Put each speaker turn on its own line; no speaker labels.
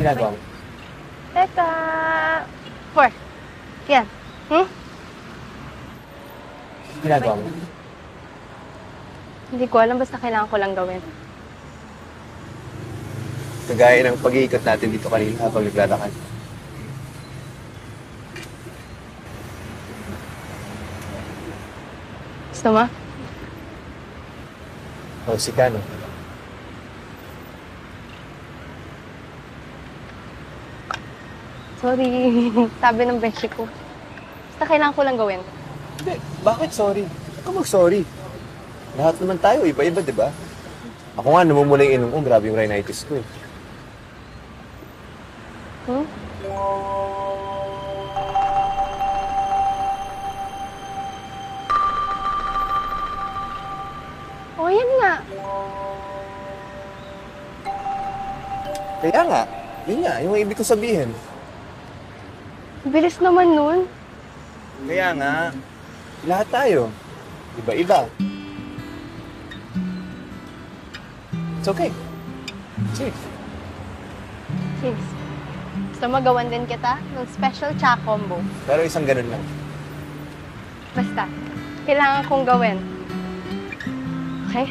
Ginagawa mo?
Teka. 4. Yan.
Ginagawa mo?
Hindi ko alam, basta kailangan ko lang gawin.
Kagaya ng pag-iikot natin dito kanina habang naglalakad.
Gusto mo?
O, si Kano.
Sorry. Sabi ng beshi ko. Basta kailangan ko lang gawin.
Hindi, bakit sorry? Huwag ka mag-sorry. Lahat naman tayo, iba-iba, di ba? Ako nga, namumula yung inom ko. Grabe yung rhinitis ko eh.
Hmm? O, yan nga.
Kaya nga, yun nga, yung ibig ko sabihin.
Bilis naman nun.
Kaya nga, lahat tayo. Iba-iba. It's okay. Sige.
Cheers. Gusto mo gawan din kita ng special cha combo.
Pero isang ganun lang.
Basta, kailangan kong gawin. Okay?